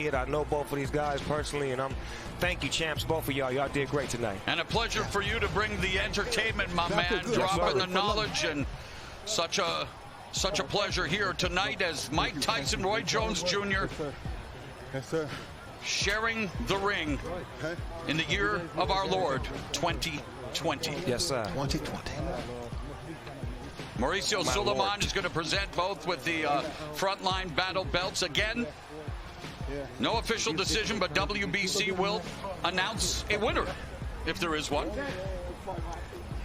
I know both of these guys personally, and thank you, champs, both of y'all. Y'all did great tonight. And a pleasure for you to bring the entertainment, my man, dropping the knowledge, and such a pleasure here tonight as Mike Tyson, Roy Jones Jr. Yes, sir. Sharing the ring in the year of our Lord, 2020. Yes, sir. 2020. Mauricio Suleiman is going to present both with the frontline battle belts again. No official decision, but WBC will announce a winner, if there is one.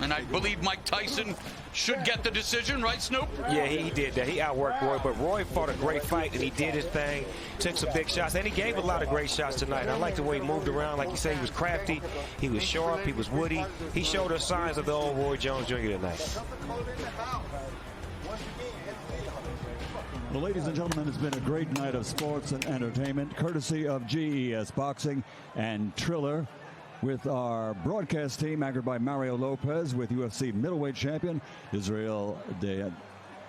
And I believe Mike Tyson should get the decision, right, Snoop? Yeah, he did that. He outworked Roy, but Roy fought a great fight, and he did his thing, took some big shots, and he gave a lot of great shots tonight. I like the way he moved around. Like you said, he was crafty, he was sharp, he was woody. He showed us signs of the old Roy Jones Jr. tonight. Well, ladies and gentlemen, it's been a great night of sports and entertainment, courtesy of GES Boxing and Triller, with our broadcast team anchored by Mario Lopez, with UFC middleweight champion Israel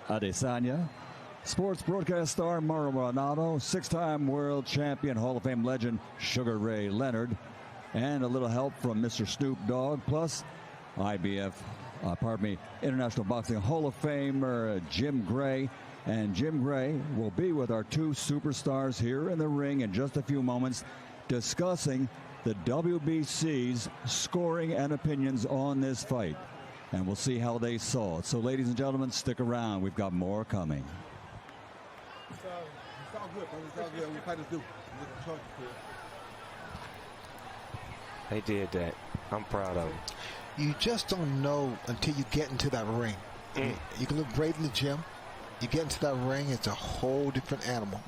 Adesanya, sports broadcast star Mauro Ranallo, six-time world champion Hall of Fame legend Sugar Ray Leonard, and a little help from Mr. Snoop Dogg, plus International Boxing Hall of Famer Jim Gray. And Jim Gray will be with our two superstars here in the ring in just a few moments, discussing the WBC's scoring and opinions on this fight. And we'll see how they saw it. So, ladies and gentlemen, stick around. We've got more coming. It's all good, brother. It's all good. We fighters do. They did that. I'm proud of them. You just don't know until you get into that ring. You can look great in the gym. You get into that ring, it's a whole different animal.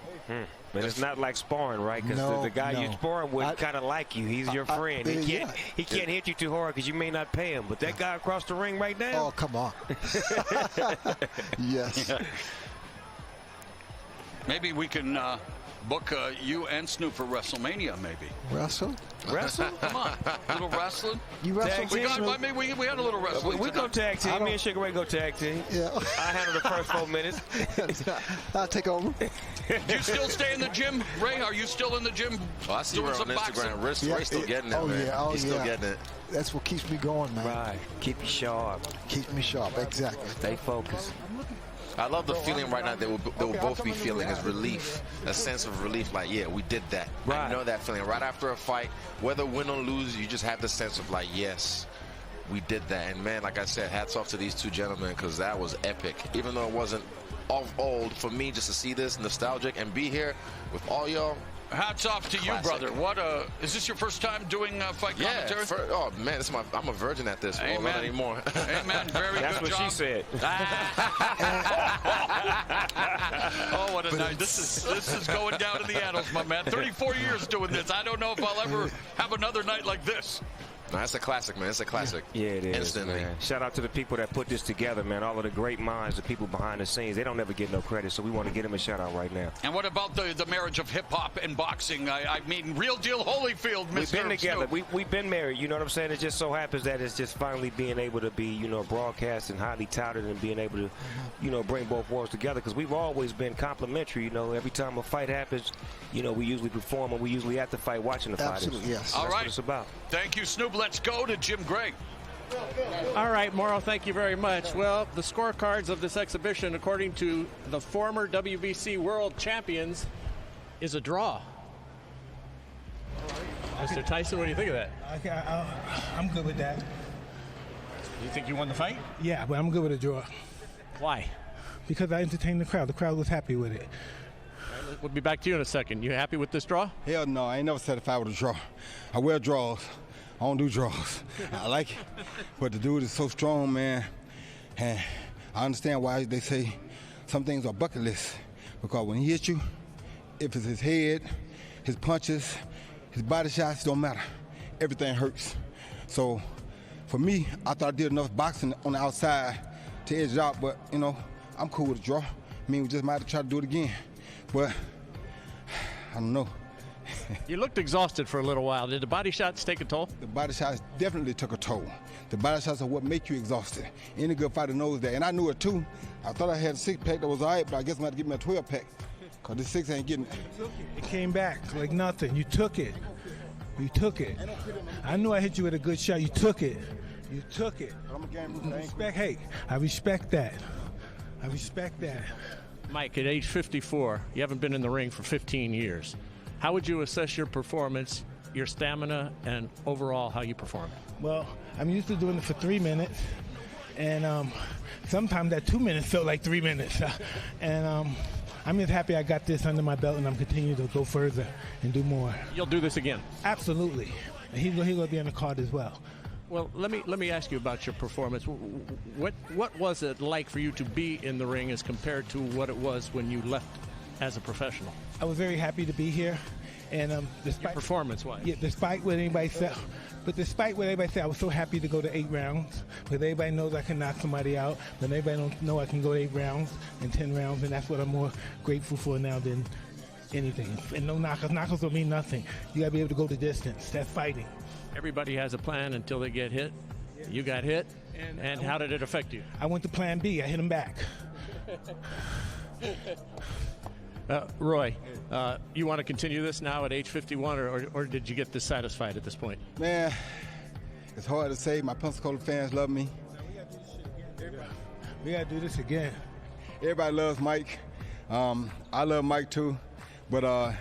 But it's not like sparring, right? Because the guy you're sparring with kind of like you. He's your friend. He can't hit you too hard because you may not pay him. But that guy across the ring right now. Oh, come on. Yes. Yeah. Maybe we can book you and Snoop for WrestleMania, maybe. Wrestle? Wrestle? Come on. A little wrestling? You wrestle? We had a little wrestling. We go tag team. Me and Sugar Ray go tag team. Yeah. I handle the first 4 minutes. I'll take over. Do you still stay in the gym, Ray? Are you still in the gym? Oh, I see her on Instagram. Ray's still getting it, man. Oh, He's still getting it. That's what keeps me going, man. Right. Keep you sharp. Keeps me sharp, exactly. Stay focused. I love the feeling right now they will both be feeling is relief, a sense of relief, like, yeah, we did that. Right. I know that feeling right after a fight, whether win or lose, you just have the sense of like, yes, we did that. And man, like I said, hats off to these two gentlemen, because that was epic. Even though it wasn't old, for me just to see this nostalgic and be here with all y'all. Hats off to you, brother. Is this your first time doing fight commentary? Yeah. Oh man, I'm a virgin at this. Amen. Not anymore. Amen. Very That's good what job. she said. Oh, what a night! This is going down in the annals, my man. 34 years doing this. I don't know if I'll ever have another night like this. No, that's a classic, man. It's a classic. Yeah, it is. Instantly. Man. Shout out to the people that put this together, man. All of the great minds, the people behind the scenes. They don't ever get no credit, so we want to give them a shout out right now. And what about the marriage of hip-hop and boxing? I mean, real deal Holyfield, Mr. We've been together. Snoop. We've been married. You know what I'm saying? It just so happens that it's just finally being able to be, broadcast and highly touted, and being able to, bring both worlds together, because we've always been complimentary. Every time a fight happens, we usually perform, and we usually at the fight watching the fighters. Absolutely, yes. So all that's right. what it's about. Thank you, Snoop. Let's go to Jim Gray. All right, Mauro, thank you very much. Well, the scorecards of this exhibition, according to the former WBC world champions, is a draw. Mr. Tyson, what do you think of that? I'm good with that. You think you won the fight? Yeah, but I'm good with a draw. Why? Because I entertained the crowd. The crowd was happy with it. We'll be back to you in a second. You happy with this draw? Hell no, I ain't never satisfied with a draw. I wear draws. I don't do draws. I like it. But the dude is so strong, man. And I understand why they say some things are bucket list. Because when he hits you, if it's his head, his punches, his body shots, don't matter. Everything hurts. So for me, I thought I did enough boxing on the outside to edge it out. But, I'm cool with a draw. I mean, we just might have to try to do it again. But I don't know. You looked exhausted for a little while. Did the body shots take a toll? The body shots definitely took a toll. The body shots are what make you exhausted. Any good fighter knows that. And I knew it too. I thought I had a 6-pack that was all right, but I guess I'm going to have to give me a 12-pack. Because this 6 ain't getting... It came back like nothing. You took it. You took it. I knew I hit you with a good shot. You took it. You took it. Hey, I respect that. I respect that. Mike, at age 54, you haven't been in the ring for 15 years. How would you assess your performance, your stamina, and overall how you performed? Well, I'm used to doing it for 3 minutes, and sometimes that 2 minutes felt like 3 minutes. I'm just happy I got this under my belt, and I'm continuing to go further and do more. You'll do this again? Absolutely. And he's going to be on the card as well. Well, let me ask you about your performance. What was it like for you to be in the ring as compared to what it was when you left as a professional? I was very happy to be here, and despite performance-wise. Yeah, despite what anybody said. But despite what everybody said, I was so happy to go to 8 rounds. Because everybody knows I can knock somebody out, but everybody don't know I can go 8 rounds and 10 rounds, and that's what I'm more grateful for now than anything. And no knockouts. Knockouts don't mean nothing. You got to be able to go the distance. That's fighting. Everybody has a plan until they get hit. You got hit, and how did it affect you? I went to plan B. I hit him back. Roy, you want to continue this now at age 51, or did you get dissatisfied at this point? Man, it's hard to say. My Pensacola fans love me. We got to do this again. Everybody loves Mike. I love Mike too, but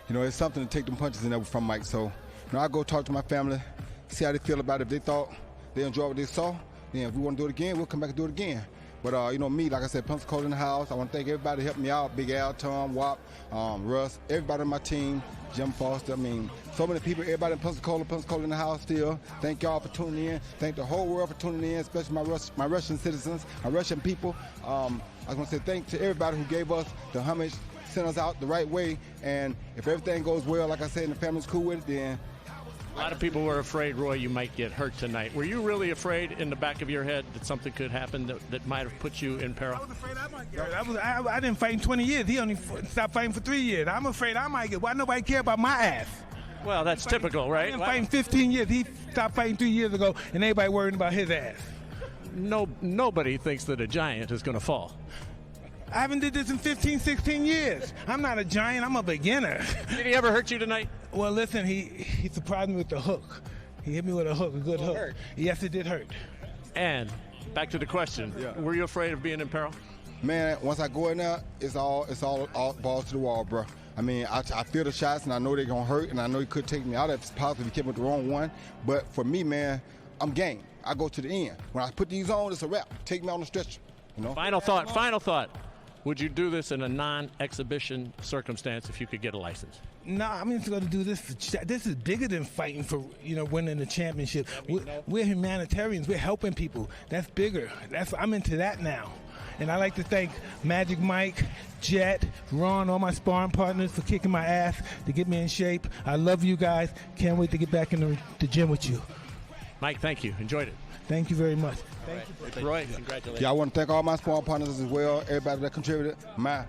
it's something to take them punches in there from Mike. So, I go talk to my family, see how they feel about it. If they thought they enjoyed what they saw, then if we want to do it again, we'll come back and do it again. But, me, like I said, Pensacola in the house. I want to thank everybody who helped me out. Big Al, Tom, Wap, Russ, everybody on my team, Jim Foster. I mean, so many people, everybody in Pensacola in the house still. Thank y'all for tuning in. Thank the whole world for tuning in, especially my Russian citizens, my Russian people. I was going to say thank to everybody who gave us the homage, sent us out the right way. And if everything goes well, like I said, and the family's cool with it, then... A lot of people were afraid, Roy, you might get hurt tonight. Were you really afraid in the back of your head that something could happen that might have put you in peril? I was afraid I might get hurt. I didn't fight in 20 years. He only stopped fighting for 3 years. I'm afraid I might get. Why nobody care about my ass? Well, that's typical, right? I've been fighting 15 years. He stopped fighting 3 years ago, and everybody worrying about his ass. Nobody thinks that a giant is going to fall. I haven't did this in 15, 16 years. I'm not a giant. I'm a beginner. Did he ever hurt you tonight? Well, listen, he surprised me with the hook. He hit me with a hook, a good hook. Hurt. Yes, it did hurt. And back to the question, were you afraid of being in peril? Man, once I go in there, it's all balls to the wall, bro. I mean, I feel the shots, and I know they're going to hurt, and I know he could take me out if it's possible if he came with the wrong one. But for me, man, I'm game. I go to the end. When I put these on, it's a wrap. Take me on the stretcher. Final thought. Would you do this in a non-exhibition circumstance if you could get a license? No, I'm just going to do this. This is bigger than fighting for, winning the championship. We're humanitarians. We're helping people. That's bigger. I'm into that now. And I'd like to thank Magic Mike, Jet, Ron, all my sparring partners for kicking my ass to get me in shape. I love you guys. Can't wait to get back in the gym with you. Mike, thank you. Enjoyed it. Thank you very much. Thank you. Roy, congratulations. Yeah, I want to thank all my sparring partners as well, everybody that contributed. My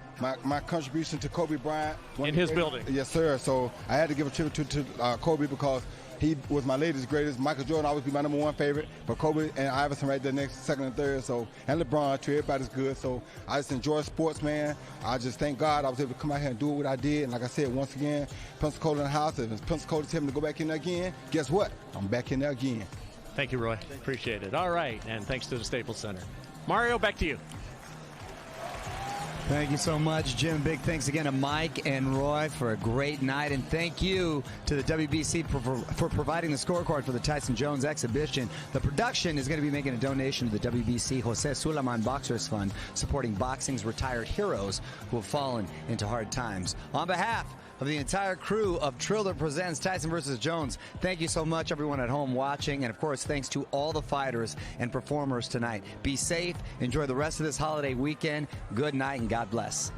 contribution to Kobe Bryant. In his building. Yes, sir. So I had to give a tribute to Kobe because he was my latest greatest. Michael Jordan always be my number one favorite, but Kobe and Iverson right there next, second and third. So, and LeBron too, everybody's good. So I just enjoy sports, man. I just thank God I was able to come out here and do what I did. And like I said, once again, Pensacola in the house. If Pensacola tell me to go back in there again, guess what? I'm back in there again. Thank you, Roy. Appreciate it. All right, and thanks to the Staples Center. Mario, back to you. Thank you so much, Jim. Big thanks again to Mike and Roy for a great night. And thank you to the WBC for providing the scorecard for the Tyson Jones exhibition. The production is going to be making a donation to the WBC Jose Sulaman Boxers Fund, supporting boxing's retired heroes who have fallen into hard times. On behalf of the entire crew of Triller Presents Tyson vs. Jones, thank you so much, everyone at home watching. And, of course, thanks to all the fighters and performers tonight. Be safe. Enjoy the rest of this holiday weekend. Good night, and God bless.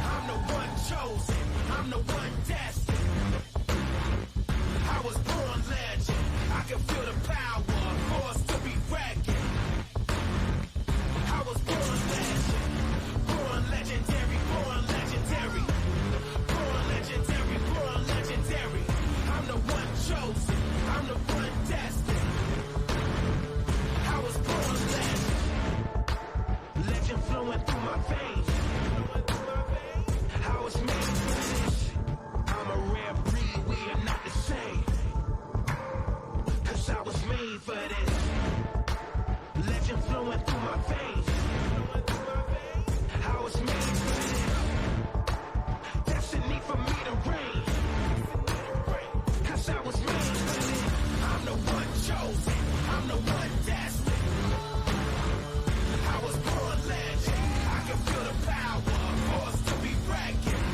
I'm the one chosen, I'm the one destined. flowing through my veins. I was made for this. Destiny for me to reign. Cause I was made for this. I'm the one chosen. I'm the one destined. I was born legend. I can feel the power. Forced to be reckoned.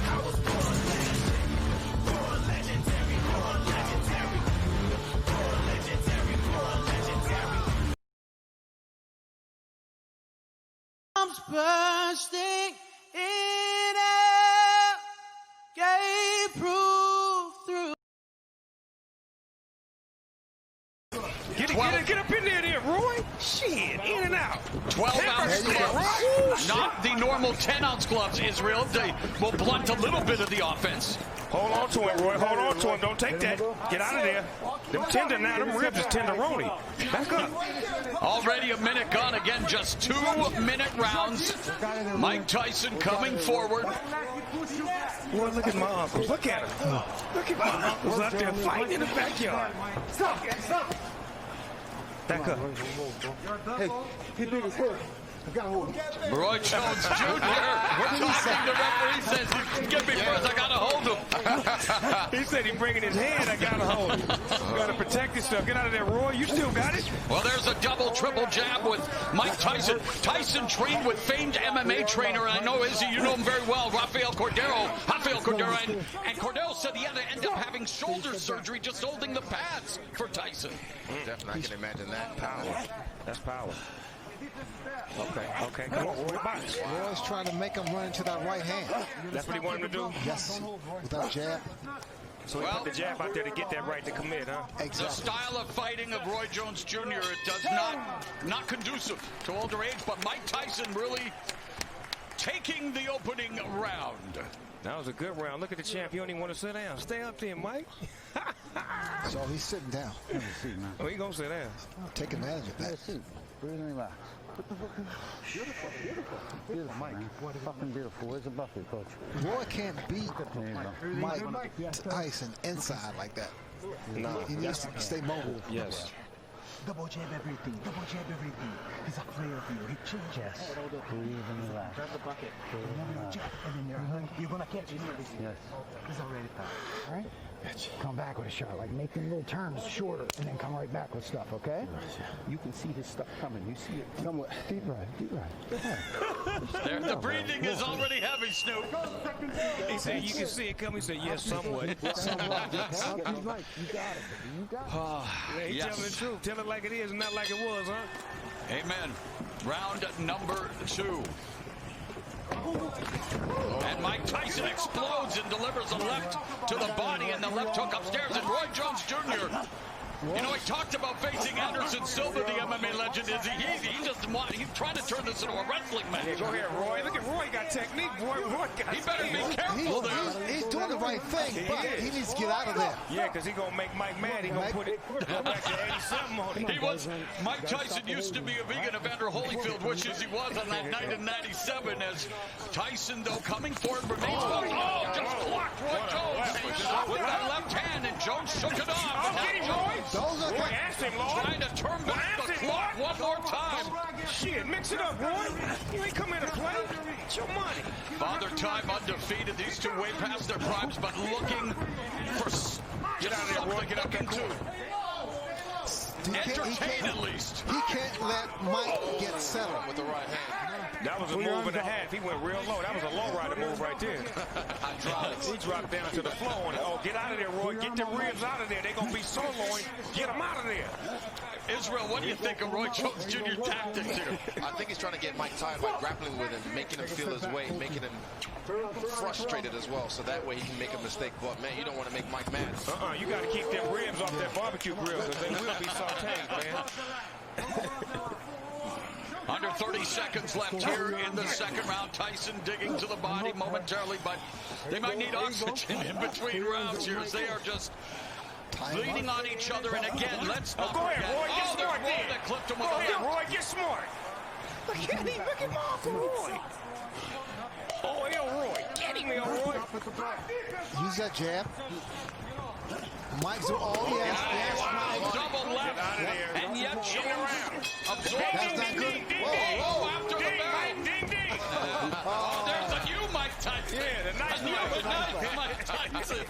I was born legend. Born legendary. Born legendary. Born legendary. Born legendary. I'm bursting in air, gave proof through. Get up in there, Roy. Shit, in and out. 12-ounce gloves, not the normal 10-ounce gloves, Israel. They will blunt a little bit of the offense. Hold on to him, Roy. Hold on to him. Don't take that. Get out of there. Them tender now. Them ribs is tenderoni. Back up. Already a minute gone. Again, just 2-minute rounds. Mike Tyson coming forward. Boy, look at my uncles. Look at him. Look at my uncles out there fighting in the backyard. Stop. Back up. Hey, he big as hell. I gotta hold him. Roy Jones Jr. talking. The referee says, "Give me first. I gotta hold him." He said he's bringing his hand. I gotta hold him. Gotta protect yourself. Get out of there, Roy. You still got it. Well, there's a double, triple jab with Mike Tyson. Tyson trained with famed MMA trainer, and I know Izzy, you know him very well, Rafael Cordero. And Cordero said he had to end up having shoulder surgery just holding the pads for Tyson. Definitely, I can imagine that. Power. That's power. Okay. Come on, Roy. Box. Roy's trying to make him run into that right hand. That's what he wanted to do? Yes. With that jab. So he put the jab out there to get that right to commit, huh? Exactly. The style of fighting of Roy Jones Jr. It does not conducive to older age, but Mike Tyson really taking the opening round. That was a good round. Look at the champ. You don't even want to sit down. Stay up there, Mike. So he's sitting down. Oh, he gonna sit down. Take advantage of that. Relax. Beautiful, Mike. Fucking beautiful. Where's the bucket, coach? Roy can't beat Mike Tyson inside like that. No, he needs to stay mobile. Yes. Double jab everything. Double jab everything. He's a player for you. He changes. Breathe and relax. Grab the bucket. And then you're gonna catch it. Yes. He's already tired. All right? Come back with a shot. Like make them little turns shorter and then come right back with stuff, okay? You can see his stuff coming. You see it. Somewhat. Deep right. There, the breathing is already heavy, Snoop. He said, you can see it coming. He said, yes, somewhat. He's right. You got it. You got it. He telling the truth. Tell it like it is and not like it was, huh? Amen. Round number 2. And Mike Tyson explodes and delivers a left to the body and the left hook upstairs. And Roy Jones Jr., you know, he talked about facing Anderson Silva, the MMA legend. He just he's trying to turn this into a wrestling match. Go ahead, Roy. Look at Roy got technique. Roy got he better be careful there. He's doing the right thing, but he needs to get out of there. Yeah, because he's going to make Mike mad. He's going to put it back to 80-something on him. Mike Tyson used to be a vegan. Evander Holyfield wishes he was on that night in 97 as Tyson, though, coming forward remains focused. Oh, just blocked Roy Jones with that left hand, and Jones shook it off. Roy, ask him, Lord. Trying to turn back the clock one more time. Shit, mix it up, Roy. You ain't come here to play. It's your money. Father Time undefeated. These two way past their primes, but looking for get out of there, Roy. Get up that court. Entertain at least. He can't let Mike get settled with the right hand. That was a move and a half. He went real low. That was a low rider move right there. He dropped down to the floor on it. Oh, get out of there, Roy. Get the ribs out of there. They're going to be soloing. Get them out of there. Israel, what do you think of Roy Jones Jr. tactics here? I think he's trying to get Mike tired by grappling with him, making him feel his weight, making him frustrated as well, so that way he can make a mistake. But, man, you don't want to make Mike mad. You got to keep them ribs off that barbecue grill because they will be sauteed, man. Under 30 seconds left here in the second round. Tyson digging to the body momentarily, but they might need oxygen in between rounds here as they are just leaning on each other. And again, let's not go ahead, Roy, get smart there. That clipped him go with ahead, Roy, get smart. Look at him. Look at Mark Roy. Oh, Roy. Get him, Roy. Use that jab. Mike's double left, and yet Jones absorbed. That's not good. Whoa, after the bell. Ding, ding. Oh, there's a new Mike Tyson. Yeah, the nice Mike Tyson.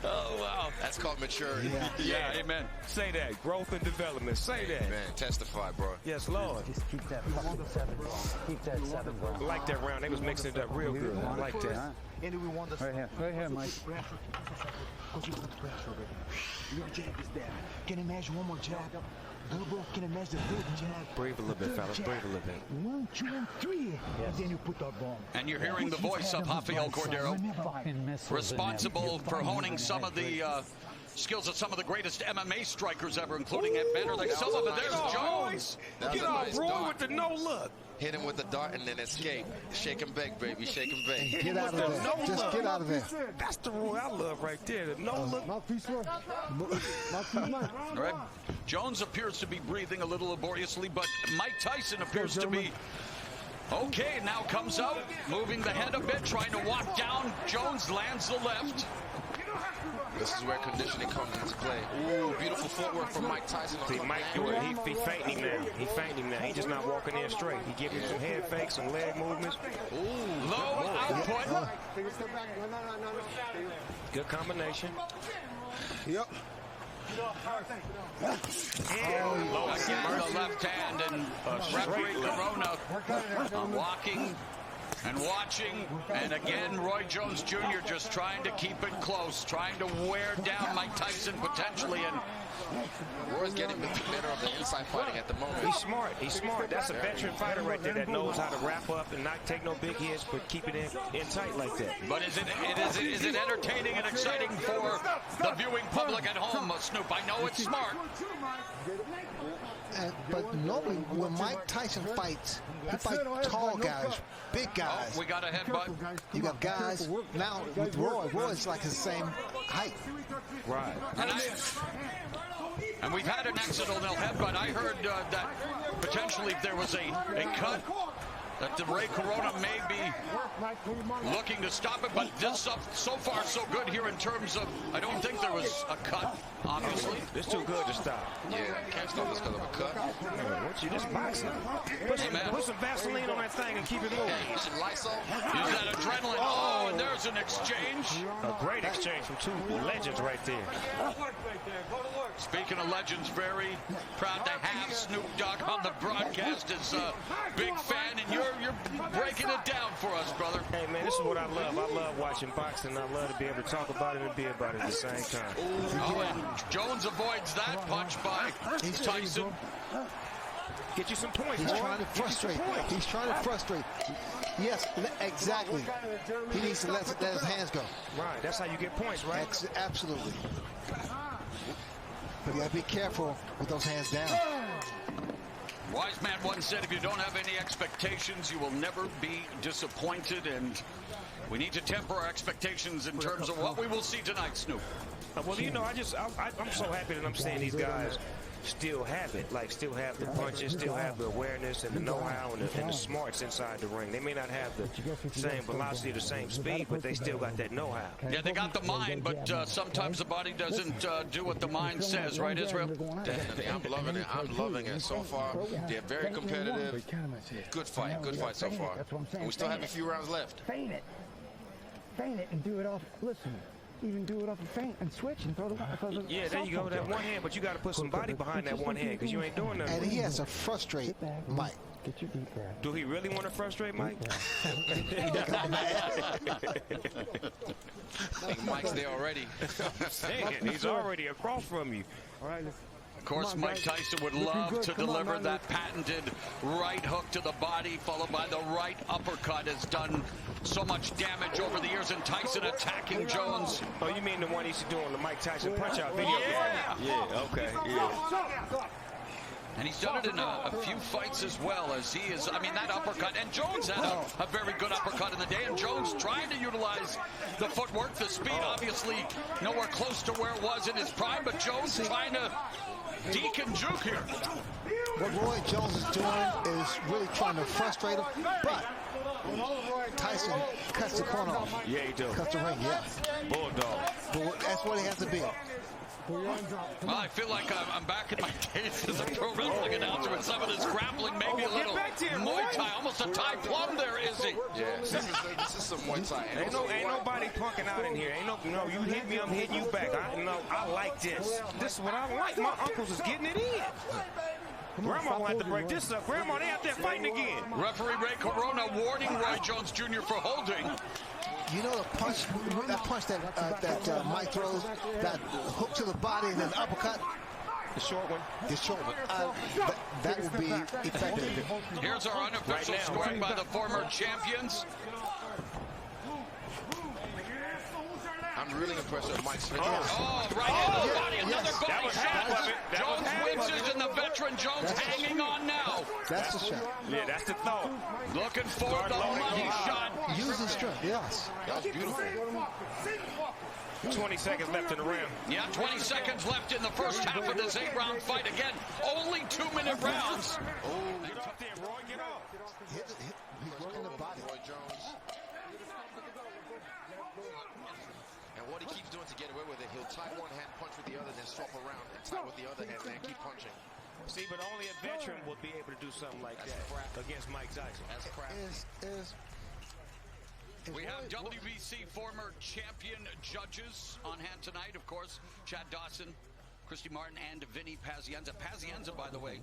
Oh, wow. That's called maturity. Yeah, amen. Say that. Growth and development. Say that. Man, testify, bro. Yes, Lord. Just keep that fucking 7 going. Keep that 7 going. I like that round. They was mixing it up real good. I like that. And we want the Right here, Mike. Because you put the pressure already. Your jab is there. Can you imagine one more jab? Double. Can you imagine the big jab? Breathe a little bit, fellas. Breathe a little bit. 1, 2, and 3. And then you put the bomb. And you're hearing the voice of Rafael Cordero, responsible for honing some of the skills of some of the greatest MMA strikers ever, including Ed Benner. Like some of it, there's Jones. Get off, Roy, with the no look. Hit him with the dart and then escape. Shake and bake, baby. Shake and bake. Get out of there. Just get out of there. That's the Roy I love right there. The no look. All right. Jones appears to be breathing a little laboriously, but Mike Tyson appears to be okay. Now comes out, moving the head a bit, trying to walk down. Jones lands the left. This is where conditioning comes into play. Ooh, beautiful footwork from Mike Tyson. See, Mike do it. He fainting him now. He fainting him now. He just not walking in straight. He giving him some head fakes, some leg movements. Ooh, low output. Good combination. Yep. Again, the left hand, and referee Corona walking and watching, and again Roy Jones Jr. just trying to keep it close, trying to wear down Mike Tyson potentially, and Roy's getting the better of the inside fighting at the moment. He's smart. He's smart. That's a veteran fighter right there that knows how to wrap up and not take no big hits, but keep it in tight like that. But is it entertaining and exciting for the viewing public at home, Snoop? I know it's smart. But normally when Mike Tyson fights, he fights tall guys, big guys. Oh, we got a headbutt. You got guys now with Roy's like his same height. Right. And we've had an accidental headbutt. I heard that potentially if there was a cut, that the Ray Corona may be looking to stop it, but this so far so good here in terms of, I don't think there was a cut, obviously. It's too good to stop. Yeah, can't stop this because of a cut. Once you just boxing, put some Vaseline on that thing and keep it moving. Some Lysol. Use that adrenaline. Oh, and there's an exchange. A great exchange from two legends right there. Speaking of legends, very proud to have Snoop Dogg on the broadcast as a big fan, and you're breaking it down for us, brother. Hey, man, this is what I love. I love watching boxing. I love to be able to talk about it and be about it at the same time. Oh, and Jones avoids that punch by Tyson. Get you some points. He's trying to frustrate. He's trying to frustrate. Yes, exactly. He needs to let his hands go. Right, that's how you get points, right? Absolutely. But you got to be careful with those hands down. Wise man once said, if you don't have any expectations, you will never be disappointed, and we need to temper our expectations in terms of what we will see tonight, Snoop. Well, you know, I'm so happy that I'm seeing these guys still have it, like still have the punches, still have the awareness and the know-how and the smarts inside the ring. They may not have the same velocity, the same speed, but they still got that know-how. Yeah, they got the mind, but sometimes the body doesn't do what the mind says, right, Israel? Definitely, I'm loving it. I'm loving it so far. They're very competitive. Good fight so far. And we still have a few rounds left. Feint it and do it off. Listen. Even do it off a feint and switch and throw the yeah, there you go. That one hand, but you got to put some body behind that one hand because you ain't doing nothing. And he has to frustrate Mike. Get your deep breath. Do he really want to frustrate Mike? I think Mike's there already. Man, he's already across from you. All right, let's. Of course, Mike Tyson would love to deliver that patented right hook to the body, followed by the right uppercut. Has done so much damage over the years, and Tyson attacking Jones. Oh, you mean the one he used to do on the Mike Tyson Punch-Out video? Yeah, okay, yeah. And he's done it in a few fights as well, as he is, I mean, that uppercut. And Jones had a very good uppercut in the day, and Jones trying to utilize the footwork, the speed, obviously nowhere close to where it was in his prime, but Jones trying to deke and juke here. What Roy Jones is doing is really trying to frustrate him, but Tyson cuts the corner off. Yeah, he does. Cuts the ring, yeah. Bulldog. But that's what he has to be. Well, I feel like I'm back in my days as a pro wrestling announcer with some of this grappling, maybe a little Muay Thai, almost a Thai plum there, Izzy. Yeah, this is some Muay Thai. Ain't nobody punking out in here. Ain't no, you hit me, I'm hitting you back. I like this. This is what I like. My uncles is getting it in. Grandma gonna have to break this up. Grandma, they out there fighting again. Referee Ray Corona warning Roy Jones Jr. for holding. You know that punch that Mike throws, that hook to the body and then uppercut. The short one. The short one. That would be effective. Here's our unofficial scoring by the former champions. I'm really impressed with Mike Smith. Oh, right into the body. Another body shot. Jones winces, and the veteran Jones hanging on now. That's the shot. Yeah, that's the thought. Looking for the money shot. Using strength, yes. That was beautiful. 20 seconds left in the round. Yeah, 20 seconds left in the first half of this 8-round fight. Again, only 2-minute rounds. Get off there, Roy. Get off. He's working the body. Roy Jones. And what he keeps doing to get away with it, he'll tie one hand, punch with the other, then swap around and tie with the other hand, and then keep punching. See, but only a veteran would be able to do something like that against Mike Tyson. That's crap. We have WBC former champion judges on hand tonight, of course. Chad Dawson, Christy Martin, and Vinny Pazienza. Pazienza, by the way,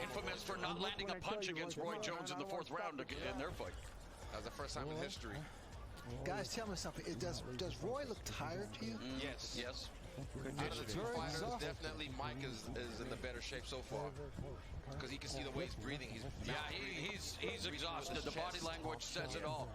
infamous for not landing a punch against Roy Jones in the 4th round in their fight. That was the first time in history. Guys, tell me something. Does Roy look tired to you? Yes. Yes. Out of the two fighters, definitely Mike is in the better shape so far. Because he can see the way he's breathing. He's exhausted. The body language says it all.